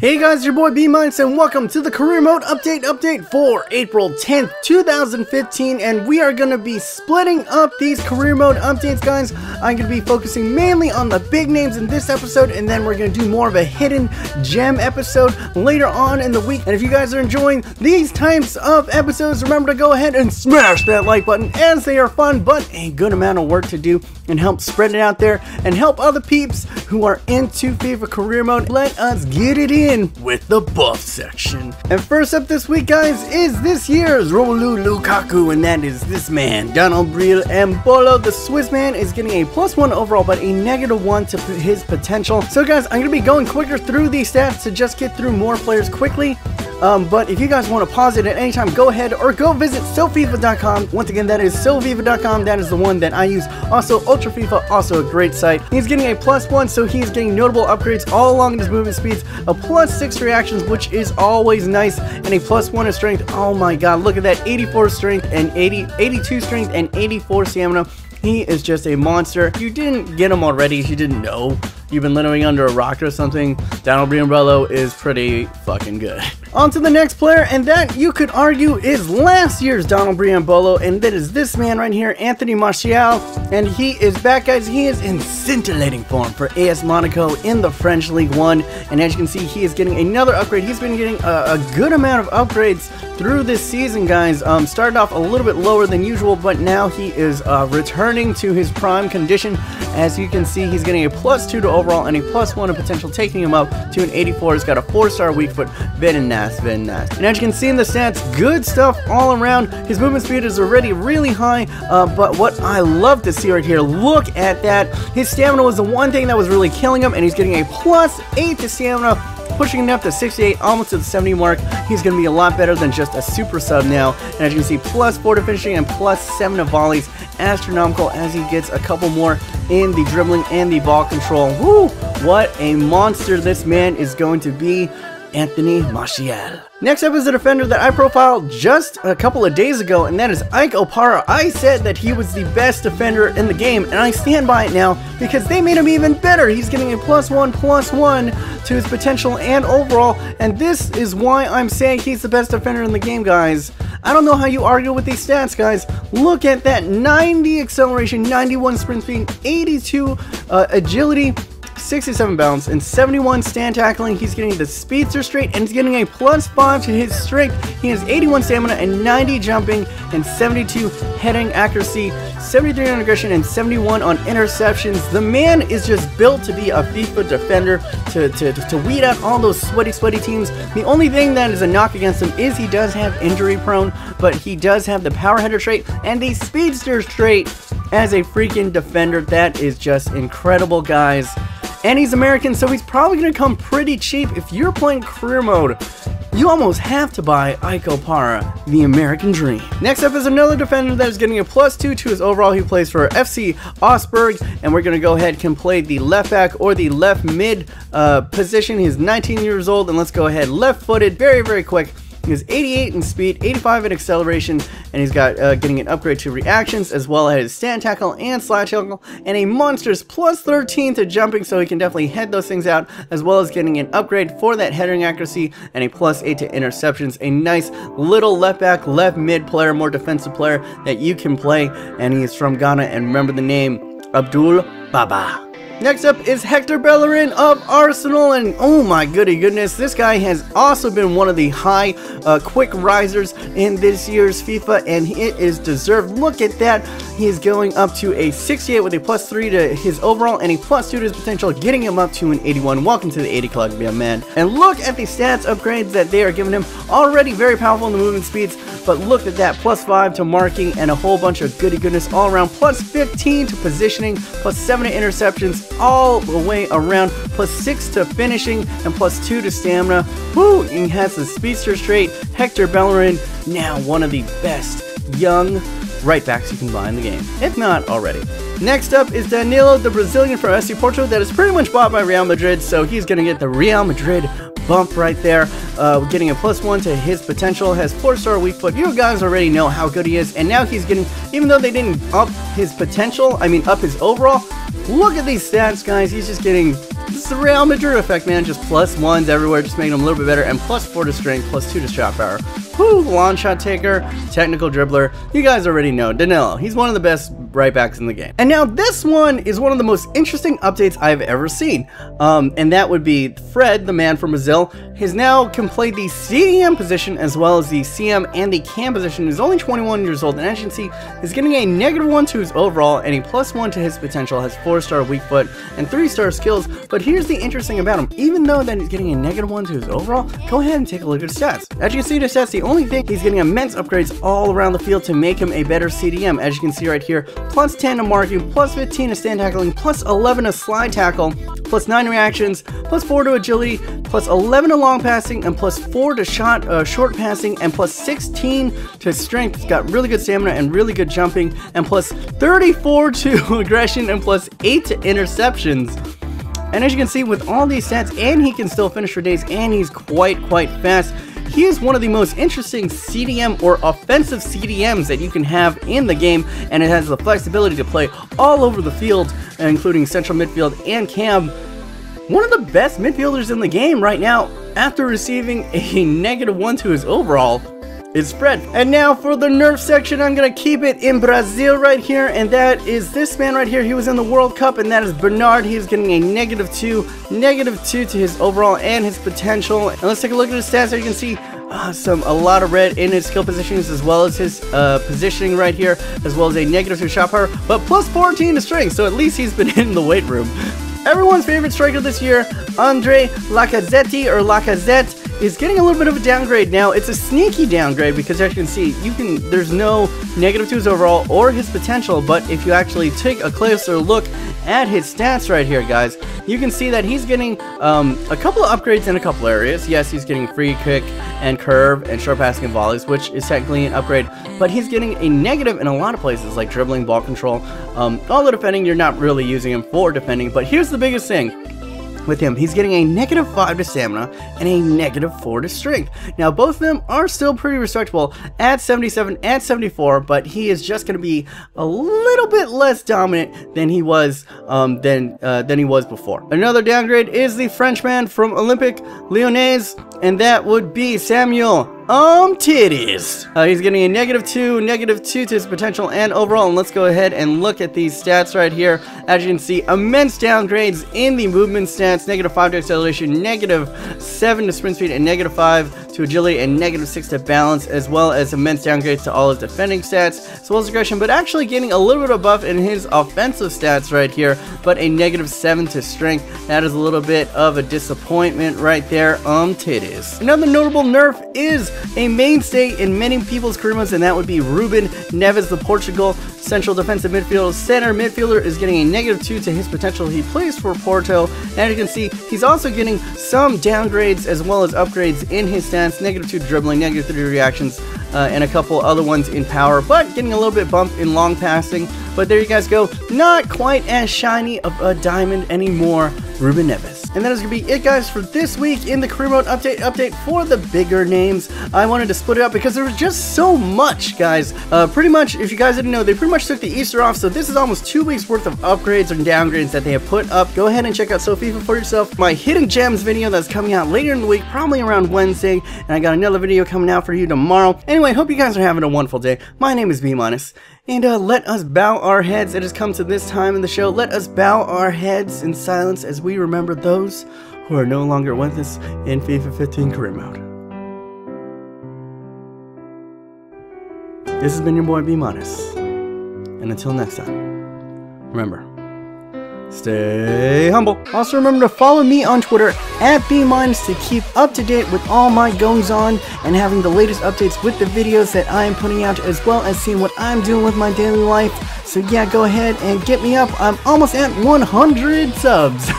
Hey guys, your boy B-Minds and welcome to the career mode update for April 10th, 2015, and we are going to be splitting up these career mode updates, guys. I'm going to be focusing mainly on the big names in this episode, and then we're going to do more of a hidden gem episode later on in the week. And if you guys are enjoying these types of episodes, remember to go ahead and smash that like button, as they are fun but a good amount of work to do, and help spread it out there and help other peeps who are into FIFA career mode. Let us get it in with the buff section. And first up this week, guys, is this year's Romelu Lukaku, and that is this man, Embolo. The Swiss man is getting a +1 overall but a -1 to his potential. So guys, I'm going to be going quicker through these stats to just get through more players quickly. But if you guys want to pause it at any time, go ahead or go visit SoFifa.com. Once again, that is SoFifa.com. That is the one that I use. Also, Ultra FIFA, also a great site. He's getting a +1, so he's getting notable upgrades all along his movement speeds. A +6 reactions, which is always nice, and a +1 of strength. Oh my god, look at that. 84 strength and 82 strength and 84 stamina. He is just a monster. If you didn't get him already, if you didn't know, you've been living under a rock or something, Embolo is pretty fucking good. On to the next player, and that you could argue is last year's Embolo, and that is this man right here, Anthony Martial, and he is back, guys. He is in scintillating form for AS Monaco in the French League 1, and as you can see, he is getting another upgrade. He's been getting a good amount of upgrades through this season, guys. Started off a little bit lower than usual, but now he is returning to his prime condition. As you can see, he's getting a +2 to overall and a +1 of potential, taking him up to an 84. He's got a 4-star weak foot. Very nice, very nice. And as you can see in the stats, good stuff all around. His movement speed is already really high, but what I love to see right here, look at that. His stamina was the one thing that was really killing him, and he's getting a +8 to stamina, pushing him up to 68, almost to the 70 mark. He's going to be a lot better than just a super sub now. And as you can see, +4 to finishing and +7 to volleys. Astronomical as he gets a couple more in the dribbling and the ball control. Woo! What a monster this man is going to be, Anthony Martial. Next up is a defender that I profiled just a couple of days ago, and that is Ike Opara. I said that he was the best defender in the game, and I stand by it now because they made him even better. He's getting a +1 to his potential and overall, and this is why I'm saying he's the best defender in the game, guys. I don't know how you argue with these stats, guys. Look at that. 90 acceleration, 91 sprint speed, 82 agility, 67 balance, and 71 stand tackling. He's getting the speedster straight, and he's getting a +5 to his strength. He has 81 stamina and 90 jumping and 72 heading accuracy, 73 on aggression, and 71 on interceptions. The man is just built to be a FIFA defender, to weed out all those sweaty teams. The only thing that is a knock against him is he does have injury prone, but he does have the power header trait and the speedster trait as a freaking defender. That is just incredible, guys. And he's American, so he's probably going to come pretty cheap. If you're playing career mode, you almost have to buy Ike Opara, the American dream. Next up is another defender that is getting a +2 to his overall. He plays for FC Augsburg, and we're going to go ahead and can play the left back or the left mid position. He's 19 years old, and let's go ahead. Left-footed, very quick. He has 88 in speed, 85 in acceleration, and he's got getting an upgrade to reactions, as well as stand tackle and slide tackle, and a monstrous +13 to jumping, so he can definitely head those things out, as well as getting an upgrade for that heading accuracy, and a +8 to interceptions. A nice little left back, left mid player, more defensive player that you can play, and he is from Ghana, and remember the name, Abdul Baba. Next up is Hector Bellerin of Arsenal, and oh my goodness, this guy has also been one of the high quick risers in this year's FIFA, and it is deserved. Look at that. He is going up to a 68 with a +3 to his overall and a +2 to his potential, getting him up to an 81. Welcome to the 80 club, young man. And look at the stats upgrades that they are giving him. Already very powerful in the movement speeds, but look at that. +5 to marking and a whole bunch of goodness all around. +15 to positioning, +7 to interceptions, all the way around, +6 to finishing, and +2 to stamina. Woo! He has the speedster trait. Hector Bellerin, now one of the best young right backs you can buy in the game, if not already. Next up is Danilo, the Brazilian from FC Porto that is pretty much bought by Real Madrid, so he's going to get the Real Madrid bump right there, getting a +1 to his potential. Has 4-star weak foot. You guys already know how good he is, and now he's getting, even though they didn't up his potential, I mean up his overall, look at these stats, guys. He's just getting This is the Real Madrid effect, man. Just +1s everywhere, just making them a little bit better. And +4 to strength, +2 to shot power. Whoo, launch shot taker, technical dribbler. You guys already know Danilo. He's one of the best right backs in the game. And now this one is one of the most interesting updates I've ever seen. And that would be Fred, the man from Brazil, has now can play the CDM position as well as the CM and the cam position. He's only 21 years old, and as you can see, he's getting a -1 to his overall and a +1 to his potential. Has 4-star weak foot and 3-star skills. But here's the interesting about him: even though that he's getting a -1 to his overall, go ahead and take a look at his stats. As you can see, the stats, the only thing, he's getting immense upgrades all around the field to make him a better CDM. As you can see right here, +10 to marking, +15 to stand tackling, +11 to slide tackle, +9 reactions, +4 to agility, +11 to long passing, and +4 to short passing, and +16 to strength. He's got really good stamina and really good jumping, and +34 to aggression, and +8 to interceptions. And as you can see, with all these stats, and he can still finish for days, and he's quite fast. He is one of the most interesting CDM or offensive CDMs that you can have in the game, and it has the flexibility to play all over the field, including central midfield and cam. One of the best midfielders in the game right now, after receiving a -1 to his overall, is Fred. And now for the nerf section, I'm gonna keep it in Brazil right here, and that is this man right here. He was in the World Cup, and that is Bernard. He is getting a -2 to his overall and his potential. And let's take a look at his stats. There you can see a lot of red in his skill positions, as well as his positioning right here, as well as a -2 shot power, but +14 to strength. So at least he's been in the weight room. Everyone's favorite striker this year, Lacazette, is getting a little bit of a downgrade. Now, it's a sneaky downgrade because, as you can see, there's no -2 to his overall or his potential, but if you actually take a closer look at his stats right here, guys, you can see that he's getting a couple of upgrades in a couple areas. Yes, he's getting free kick and curve and short passing and volleys, which is technically an upgrade, but he's getting a negative in a lot of places, like dribbling, ball control. All the defending, you're not really using him for defending, but here's the biggest thing with him. He's getting a -5 to stamina and a -4 to strength. Now, both of them are still pretty respectable at 77 and 74, but he is just going to be a little bit less dominant than he was before. Another downgrade is the Frenchman from Olympique Lyonnais, and that would be Samuel Umtiti. He's getting a -2 to his potential and overall. And let's go ahead and look at these stats right here. As you can see, immense downgrades in the movement stats: -5 to acceleration, -7 to sprint speed, and -5 to agility, and -6 to balance, as well as immense downgrades to all his defending stats, as well as aggression, but actually getting a little bit of buff in his offensive stats right here, but a -7 to strength. That is a little bit of a disappointment right there. Titties. Another notable nerf is a mainstay in many people's career modes, and that would be Ruben Neves, the Portugal central defensive midfielder. Center midfielder is getting a -2 to his potential. He plays for Porto, and you can see he's also getting some downgrades as well as upgrades in his stats: -2 dribbling, -3 reactions, and a couple other ones in power, but getting a little bit bumped in long passing. But there you guys go. Not quite as shiny of a diamond anymore, Ruben Neves. And that is going to be it, guys, for this week in the career mode update for the bigger names. I wanted to split it up because there was just so much, guys. Pretty much, if you guys didn't know, they pretty much took the Easter off, so this is almost 2 weeks worth of upgrades and downgrades that they have put up. Go ahead and check out FIFA for yourself. My hidden gems video that's coming out later in the week, probably around Wednesday, and I got another video coming out for you tomorrow. Anyway, hope you guys are having a wonderful day. My name is B-. And let us bow our heads. It has come to this time in the show. Let us bow our heads in silence as we remember those who are no longer with us in FIFA 15 career mode. This has been your boy B-. And until next time, remember, stay humble. Also remember to follow me on Twitter at B- to keep up to date with all my goings on and having the latest updates with the videos that I am putting out, as well as seeing what I'm doing with my daily life. So yeah, go ahead and get me up. I'm almost at 100 subs.